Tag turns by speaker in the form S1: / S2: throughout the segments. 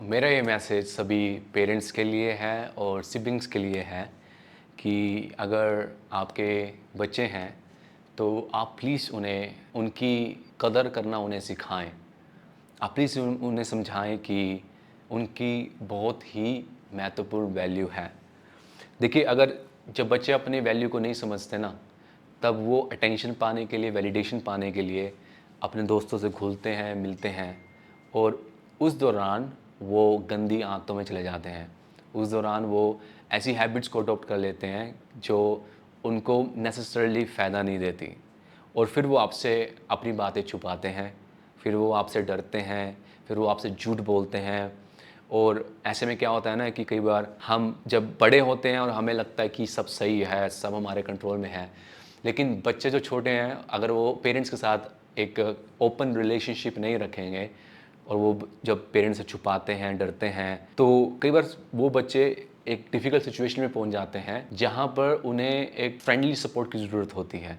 S1: मेरा ये मैसेज सभी पेरेंट्स के लिए है और सिबलिंग्स के लिए है कि अगर आपके बच्चे हैं तो आप प्लीज़ उन्हें उनकी कदर करना उन्हें सिखाएं। आप प्लीज़ उन्हें समझाएं कि उनकी बहुत ही महत्वपूर्ण वैल्यू है। देखिए, अगर जब बच्चे अपने वैल्यू को नहीं समझते ना, तब वो अटेंशन पाने के लिए, वैलिडेशन पाने के लिए अपने दोस्तों से घुलते हैं, मिलते हैं और उस दौरान वो गंदी आदतों में चले जाते हैं। उस दौरान वो ऐसी हैबिट्स को अडॉप्ट कर लेते हैं जो उनको नेसेसरली फ़ायदा नहीं देती और फिर वो आपसे अपनी बातें छुपाते हैं, फिर वो आपसे डरते हैं, फिर वो आपसे झूठ बोलते हैं। और ऐसे में क्या होता है ना कि कई बार हम जब बड़े होते हैं और हमें लगता है कि सब सही है, सब हमारे कंट्रोल में है, लेकिन बच्चे जो छोटे हैं अगर वो पेरेंट्स के साथ एक ओपन रिलेशनशिप नहीं रखेंगे और वो जब पेरेंट्स से छुपाते हैं, डरते हैं, तो कई बार वो बच्चे एक डिफ़िकल्ट सिचुएशन में पहुंच जाते हैं जहां पर उन्हें एक फ्रेंडली सपोर्ट की ज़रूरत होती है।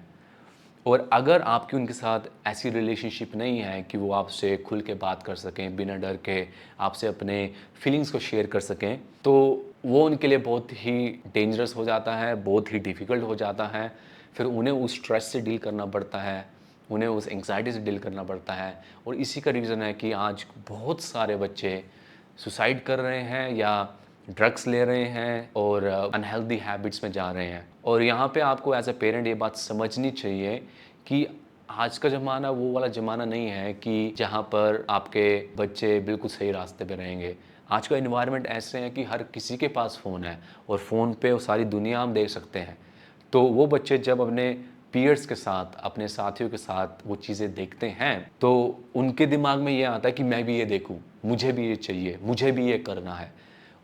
S1: और अगर आपकी उनके साथ ऐसी रिलेशनशिप नहीं है कि वो आपसे खुल के बात कर सकें, बिना डर के आपसे अपने फीलिंग्स को शेयर कर सकें, तो वो उनके लिए बहुत ही डेंजरस हो जाता है, बहुत ही डिफ़िकल्ट हो जाता है। फिर उन्हें उस स्ट्रेस से डील करना पड़ता है, उन्हें उस एंग्ज़ायटी से डील करना पड़ता है और इसी का रीज़न है कि आज बहुत सारे बच्चे सुसाइड कर रहे हैं या ड्रग्स ले रहे हैं और अनहेल्दी हैबिट्स में जा रहे हैं। और यहाँ पे आपको एज़ अ पेरेंट ये बात समझनी चाहिए कि आज का ज़माना वो वाला ज़माना नहीं है कि जहाँ पर आपके बच्चे बिल्कुल सही रास्ते पे रहेंगे। आज का एनवायरनमेंट ऐसे है कि हर किसी के पास फ़ोन है और फ़ोन पे वो सारी दुनिया हम देख सकते हैं। तो वो बच्चे जब अपने पीयर्स के साथ, अपने साथियों के साथ वो चीज़ें देखते हैं, तो उनके दिमाग में ये आता है कि मैं भी ये देखूँ, मुझे भी ये चाहिए, मुझे भी ये करना है।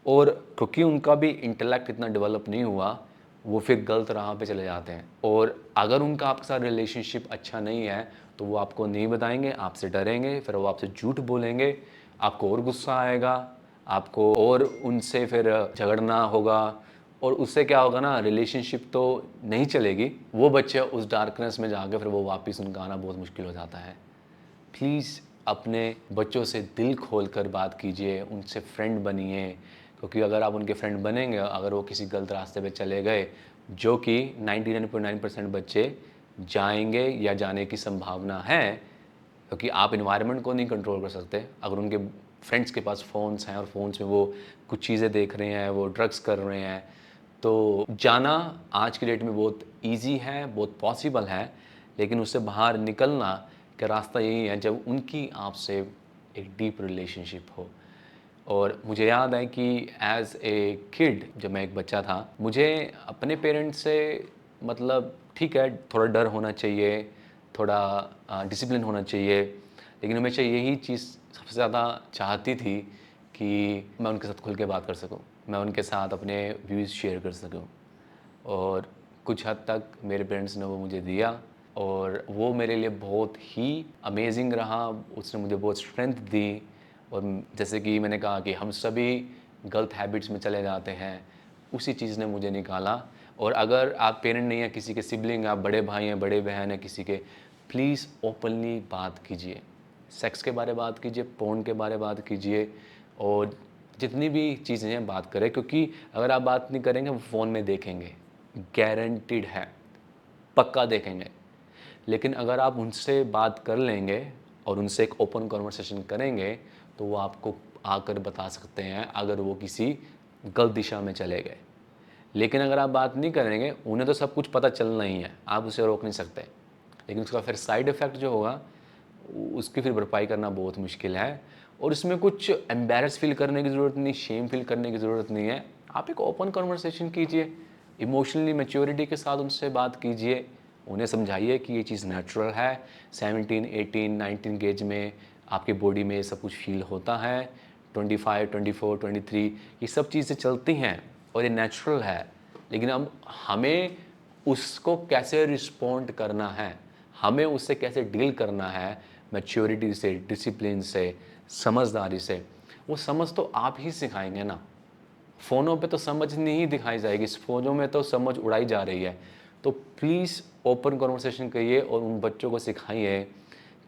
S1: और क्योंकि उनका भी इंटेलेक्ट इतना डेवलप नहीं हुआ, वो फिर गलत राह पे चले जाते हैं। और अगर उनका आपके साथ रिलेशनशिप अच्छा नहीं है, तो वो आपको नहीं बताएँगे, आपसे डरेंगे, फिर वो आपसे झूठ बोलेंगे, आपको और गुस्सा आएगा, आपको और उनसे फिर झगड़ना होगा और उससे क्या होगा ना, रिलेशनशिप तो नहीं चलेगी। वो बच्चे उस डार्कनेस में जाके फिर वो वापस उनका आना बहुत मुश्किल हो जाता है। प्लीज़ अपने बच्चों से दिल खोल कर बात कीजिए, उनसे फ्रेंड बनिए, क्योंकि अगर आप उनके फ्रेंड बनेंगे, अगर वो किसी गलत रास्ते पे चले गए, जो कि 99.9% बच्चे जाएँगे या जाने की संभावना है, क्योंकि आप एनवायरनमेंट को नहीं कंट्रोल कर सकते। अगर उनके फ्रेंड्स के पास फ़ोन्स हैं और फ़ोन्स में वो कुछ चीज़ें देख रहे हैं, वो ड्रग्स कर रहे हैं, तो जाना आज की डेट में बहुत ईज़ी है, बहुत पॉसिबल है, लेकिन उससे बाहर निकलना का रास्ता यही है जब उनकी आपसे एक डीप रिलेशनशिप हो। और मुझे याद है कि एज़ ए किड जब मैं एक बच्चा था, मुझे अपने पेरेंट्स से मतलब ठीक है, थोड़ा डर होना चाहिए, थोड़ा डिसिप्लिन होना चाहिए, लेकिन हमेशा यही चीज़ सबसे ज़्यादा चाहती थी कि मैं उनके साथ खुल के बात कर सकूँ, मैं उनके साथ अपने व्यूज़ शेयर कर सकूँ। और कुछ हद तक मेरे पेरेंट्स ने वो मुझे दिया और वो मेरे लिए बहुत ही अमेजिंग रहा, उसने मुझे बहुत स्ट्रेंथ दी। और जैसे कि मैंने कहा कि हम सभी गलत हैबिट्स में चले जाते हैं, उसी चीज़ ने मुझे निकाला। और अगर आप पेरेंट नहीं हैं, किसी के सिबलिंग, आप बड़े भाई हैं, बड़े बहन हैं किसी के, प्लीज़ ओपनली बात कीजिए। सेक्स के बारे में बात कीजिए, पोर्न के बारे में बात कीजिए और जितनी भी चीज़ें हैं बात करें, क्योंकि अगर आप बात नहीं करेंगे वो फ़ोन में देखेंगे, गारंटीड है, पक्का देखेंगे। लेकिन अगर आप उनसे बात कर लेंगे और उनसे एक ओपन कन्वर्सेशन करेंगे, तो वो आपको आकर बता सकते हैं अगर वो किसी गलत दिशा में चले गए। लेकिन अगर आप बात नहीं करेंगे, उन्हें तो सब कुछ पता चलना ही है, आप उसे रोक नहीं सकते। लेकिन उसका फिर साइड इफ़ेक्ट जो होगा, उसकी फिर भरपाई करना बहुत मुश्किल है। और इसमें कुछ एम्बैरेस फ़ील करने की ज़रूरत नहीं, शेम फ़ील करने की ज़रूरत नहीं है। आप एक ओपन कन्वर्सेशन कीजिए, इमोशनली मैच्योरिटी के साथ उनसे बात कीजिए, उन्हें समझाइए कि ये चीज़ नेचुरल है, 17, 18, 19 की एज में आपकी बॉडी में ये सब कुछ फ़ील होता है, 25, 24, 23 ये सब चीज़ें चलती हैं और ये नेचुरल है। लेकिन अब हमें उसको कैसे रिस्पॉन्ड करना है, हमें उससे कैसे डील करना है, मैच्योरिटी से, डिसिप्लिन से, समझदारी से, वो समझ तो आप ही सिखाएँगे ना। फ़ोनों पे तो समझ नहीं दिखाई जाएगी, इस फ़ोनों में तो समझ उड़ाई जा रही है। तो प्लीज़ ओपन कन्वर्सेशन करिए और उन बच्चों को सिखाइए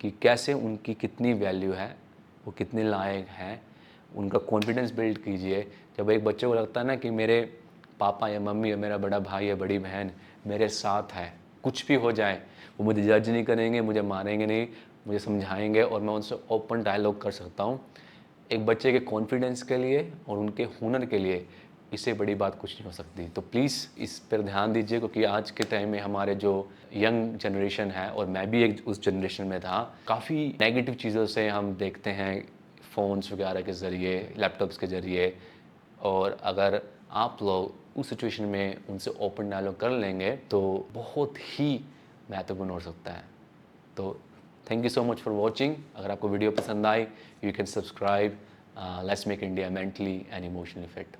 S1: कि कैसे उनकी कितनी वैल्यू है, वो कितने लायक हैं उनका कॉन्फिडेंस बिल्ड कीजिए। जब एक बच्चे को लगता है ना कि मेरे पापा या मम्मी या मेरा बड़ा भाई या बड़ी बहन मेरे साथ है, कुछ भी हो जाए वो मुझे जज नहीं करेंगे, मुझे मारेंगे नहीं, मुझे समझाएंगे और मैं उनसे ओपन डायलॉग कर सकता हूँ। एक बच्चे के कॉन्फिडेंस के लिए और उनके हुनर के लिए इससे बड़ी बात कुछ नहीं हो सकती। तो प्लीज़ इस पर ध्यान दीजिए, क्योंकि आज के टाइम में हमारे जो यंग जनरेशन है, और मैं भी एक उस जनरेशन में था, काफ़ी नेगेटिव चीज़ों से हम देखते हैं फ़ोन्स वगैरह के ज़रिए, लैपटॉप्स के ज़रिए। और अगर आप लोग उस सिचुएशन में उनसे ओपन डायलॉग कर लेंगे तो बहुत ही महत्वपूर्ण हो सकता है। तो thank you so much for watching. अगर आपको वीडियो पसंद आई, you can subscribe. Let's make India mentally and emotionally fit.